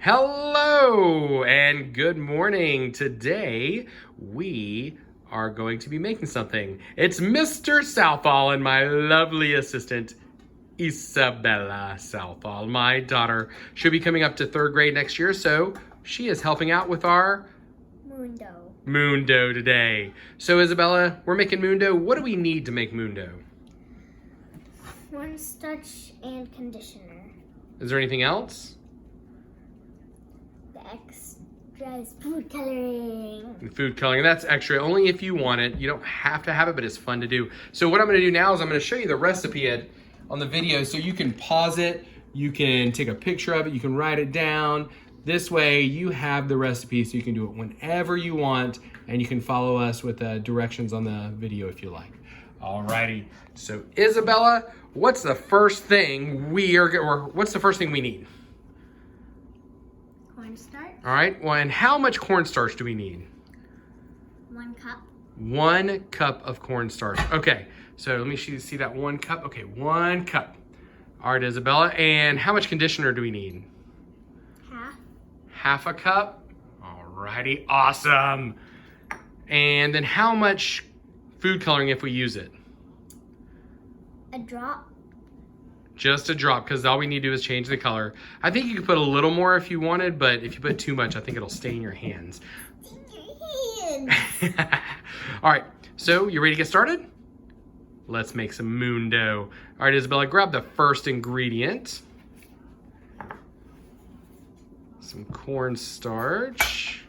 Hello and good morning. Today we are going to be making something. It's Mr. Southall and my lovely assistant, Isabella Southall. My daughter should be coming up to third grade next year, so she is helping out with our Mundo today. So Isabella, we're making Mundo. What do we need to make Mundo? Cornstarch and conditioner. Is there anything else? The extra is food coloring. Food coloring, that's extra only if you want it. You don't have to have it, but it's fun to do. So what I'm gonna do now is I'm gonna show you the recipe on the video so you can pause it, you can take a picture of it, you can write it down. This way you have the recipe so you can do it whenever you want, and you can follow us with directions on the video if you like. Alrighty, so Isabella, what's the first thing we need? Cornstarch. All right, well, and how much cornstarch do we need? 1 cup. 1 cup of cornstarch. Okay, so let me see that 1 cup. Okay, 1 cup. All right, Isabella, and how much conditioner do we need? Half a cup. Alrighty, awesome. And then how much food coloring if we use it? A drop. Just a drop, because all we need to do is change the color. I think you could put a little more if you wanted, but if you put too much, I think it'll stain your hands. All right, so you ready to get started? Let's make some Mundo. All right, Isabella, grab the first ingredient. Some cornstarch.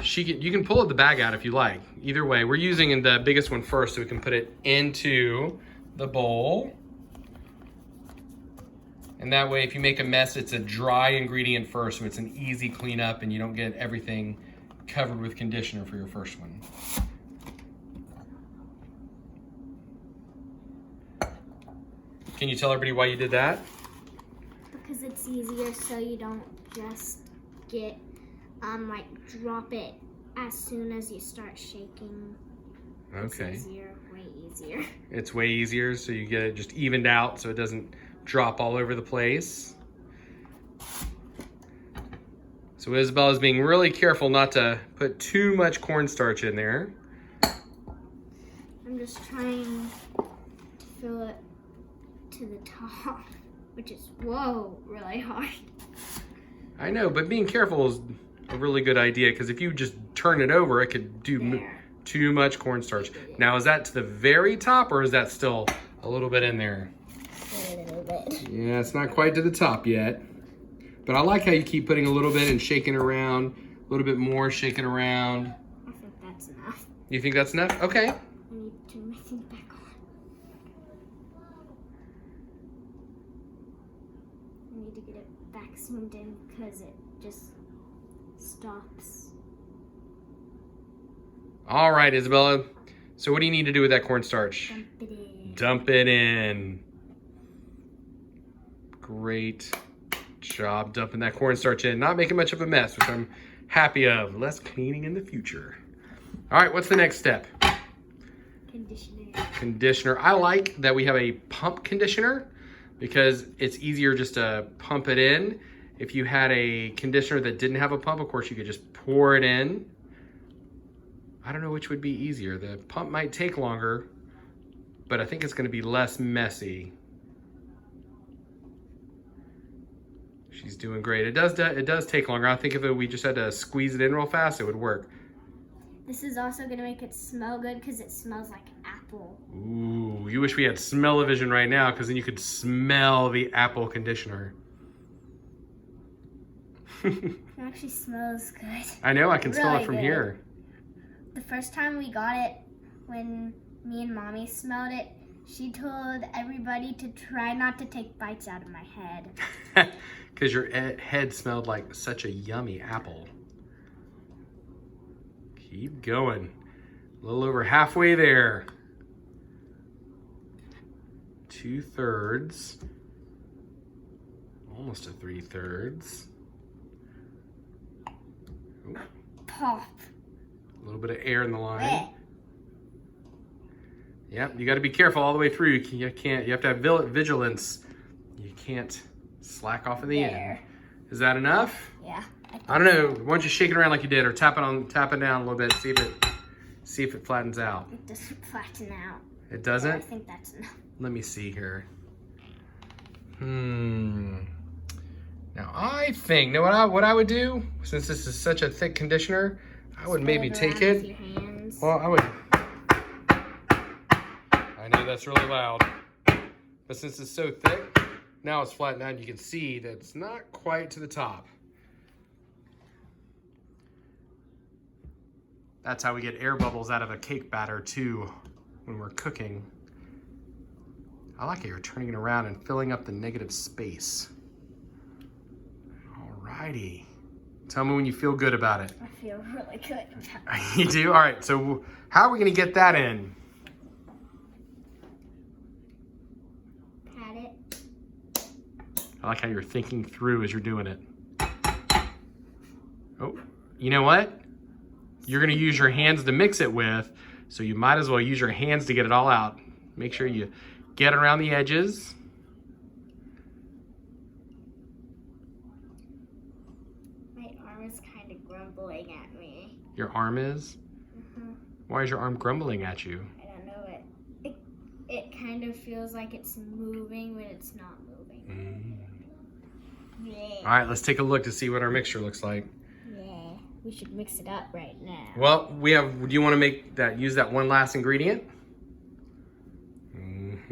You can pull the bag out if you like. Either way, we're using the biggest one first so we can put it into the bowl. And that way, if you make a mess, it's a dry ingredient first, so it's an easy cleanup and you don't get everything covered with conditioner for your first one. Can you tell everybody why you did that? Because it's easier so you don't just get, drop it as soon as you start shaking. Okay. It's easier, way easier. It's way easier, so you get it just evened out so it doesn't drop all over the place. So Isabella's being really careful not to put too much cornstarch in there. I'm just trying to fill it to the top, which is, really hard. I know, but being careful is a really good idea, because if you just turn it over, it could do too much cornstarch. Now, is that to the very top, or is that still a little bit in there? A little bit. Yeah, it's not quite to the top yet. But I like how you keep putting a little bit and shaking around, a little bit more, shaking around. I think that's enough. You think that's enough? Okay. I need to turn my thing back on. I need to get it back zoomed in because it just stops. All right, Isabella. So what do you need to do with that cornstarch? Dump it in. Dump it in. Great job dumping that cornstarch in. Not making much of a mess, which I'm happy of. Less cleaning in the future. All right, what's the next step? Conditioner. Conditioner. I like that we have a pump conditioner because it's easier just to pump it in. If you had a conditioner that didn't have a pump, of course, you could just pour it in. I don't know which would be easier. The pump might take longer, but I think it's going to be less messy. She's doing great. It does take longer. I think if we just had to squeeze it in real fast, it would work. This is also going to make it smell good because it smells like apple. Ooh, you wish we had smell-o-vision right now, because then you could smell the apple conditioner. It actually smells good. I know, I can smell it from good. here. The first time we got it, when me and Mommy smelled it, she told everybody to try not to take bites out of my head. Because your head smelled like such a yummy apple. Keep going. A little over halfway there. 2/3. Almost to 3/3. Pop. A little bit of air in the line. Yep, you got to be careful all the way through. You have to have vigilance. You can't slack off at the end. Is that enough? Yeah. I don't know. Why don't you shake it around like you did, or tap it down a little bit, see if it flattens out. It doesn't flatten out. It doesn't? I think that's enough. Let me see here. Now I think, what I would do, since this is such a thick conditioner, I would maybe take it. With your hands. Well, I would. I know that's really loud, but since it's so thick, now it's flattened out. You can see that it's not quite to the top. That's how we get air bubbles out of a cake batter too when we're cooking. I like how you're turning it around and filling up the negative space. Alrighty. Tell me when you feel good about it. I feel really good about it. You do? All right, so how are we gonna get that in? Pat it. I like how you're thinking through as you're doing it. Oh, you know what? You're gonna use your hands to mix it with, so you might as well use your hands to get it all out. Make sure you get around the edges. My arm is kind of grumbling at me. Your arm is? Mm-hmm. Why is your arm grumbling at you? I don't know. It kind of feels like it's moving when it's not moving. Yeah. All right, let's take a look to see what our mixture looks like. Yeah, we should mix it up right now. Well, do you want to use that one last ingredient?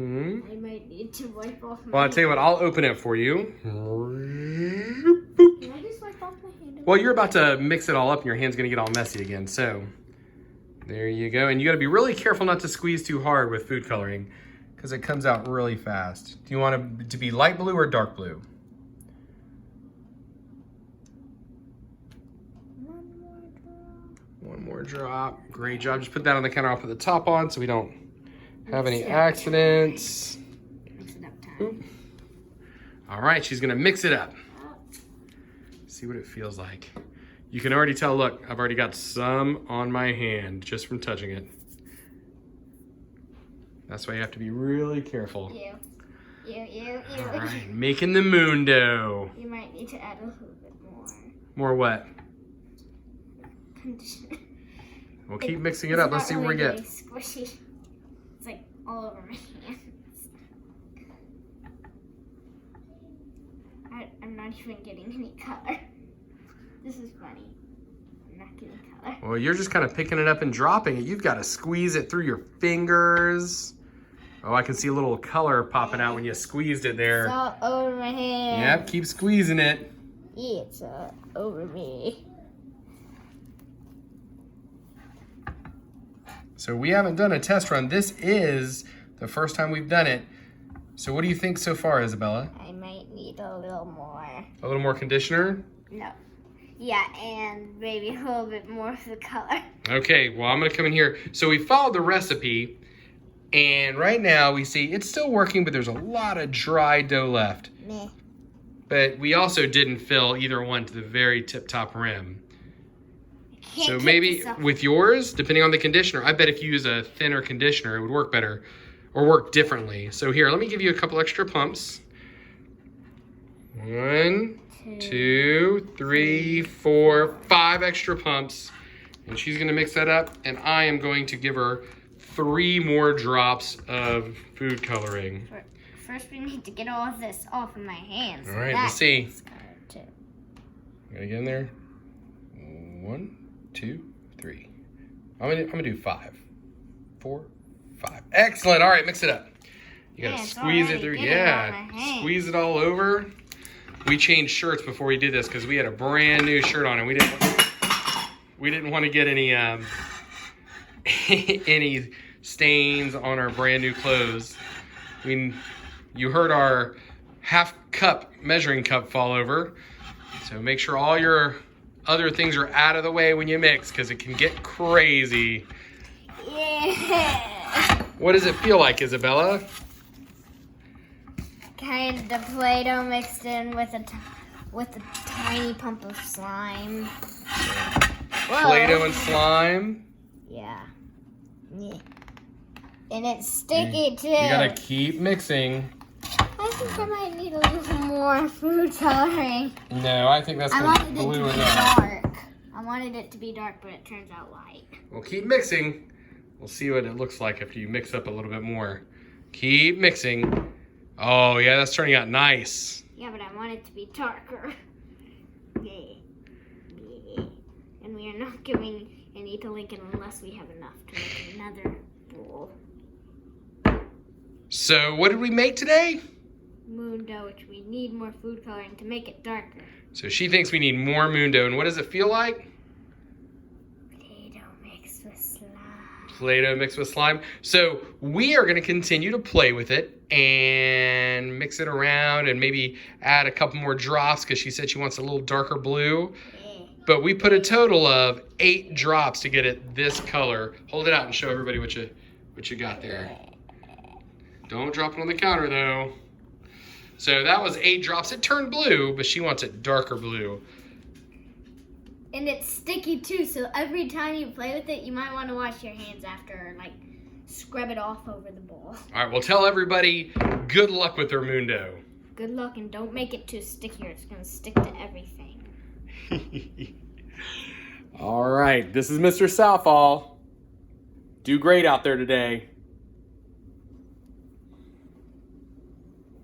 I might need to wipe off my Well, I'll tell you what, I'll open it for you. Can I just wipe off my hand? Well, you're about to mix it all up and your hand's gonna get all messy again, so there you go. And you gotta be really careful not to squeeze too hard with food coloring because it comes out really fast. Do you want it to be light blue or dark blue? One more drop. Great job. Just put that on the counter. I'll put the top on so we don't have any accidents. Mix it up time. Oop. All right, she's gonna mix it up. See what it feels like. You can already tell, look, I've already got some on my hand just from touching it. That's why you have to be really careful. You. All right, making the moon dough. You might need to add a little bit more. More what? Conditioner. We'll keep mixing it up. Let's see where we get. Really squishy. It's like all over my hands. I'm not even getting any color. This is funny. I'm not getting color. Well, you're just kind of picking it up and dropping it. You've got to squeeze it through your fingers. Oh, I can see a little color popping out when you squeezed it there. It's all over my hand. Yep, keep squeezing it. Yeah, it's all over me. So we haven't done a test run. This is the first time we've done it. So what do you think so far, Isabella? I might need a little more. A little more conditioner? No. Yeah, and maybe a little bit more of the color. Okay, well, I'm gonna come in here. So we followed the recipe, and right now we see it's still working, but there's a lot of dry dough left. Meh. But we also didn't fill either one to the very tip-top rim. Can't So keep maybe this up. with yours, depending on the conditioner, I bet if you use a thinner conditioner, it would work better or work differently. So here, let me give you a couple extra pumps. 1, 2, 3, 4, 5 extra pumps. And she's gonna mix that up, and I am going to give her 3 more drops of food coloring. First, we need to get all of this off of my hands. All right, let's see. That's color too. Gotta get in there. 1, 2, 3. I'm gonna do 5, 4, 5. Excellent. All right, mix it up. You gotta Yeah, it's squeeze it already through. getting Yeah, on my hand. squeeze it all over. We changed shirts before we did this because we had a brand new shirt on, and we didn't want to get any any stains on our brand new clothes. I mean, you heard our half-cup measuring cup fall over, so make sure all your other things are out of the way when you mix because it can get crazy. Yeah. What does it feel like, Isabella? Kind of Play-Doh mixed in with a tiny pump of slime. Whoa. Play-Doh and slime. Yeah. Yeah. And it's sticky too. You gotta keep mixing. I think I might need a little more food coloring. No, I think that's I gonna wanted it to blue be enough. dark. I wanted it to be dark, but it turns out light. We'll keep mixing. We'll see what it looks like after you mix up a little bit more. Keep mixing. Oh yeah, that's turning out nice. Yeah, but I want it to be darker. Yeah. And we are not giving any to Lincoln unless we have enough to make another bowl. So what did we make today? Moon dough, which we need more food coloring to make it darker. So she thinks we need more moon dough. And what does it feel like? Play-Doh mixed with slime. Play-Doh mixed with slime. So we are going to continue to play with it and mix it around and maybe add a couple more drops because she said she wants a little darker blue. Yeah. But we put a total of 8 drops to get it this color. Hold it out and show everybody what you got there. Don't drop it on the counter though. So that was 8 drops. It turned blue, but she wants it darker blue. And it's sticky too, so every time you play with it, you might want to wash your hands after, or like scrub it off over the bowl. All right, well, tell everybody good luck with their moon dough. Good luck, and don't make it too sticky or it's going to stick to everything. All right, this is Mr. Southall. Do great out there today.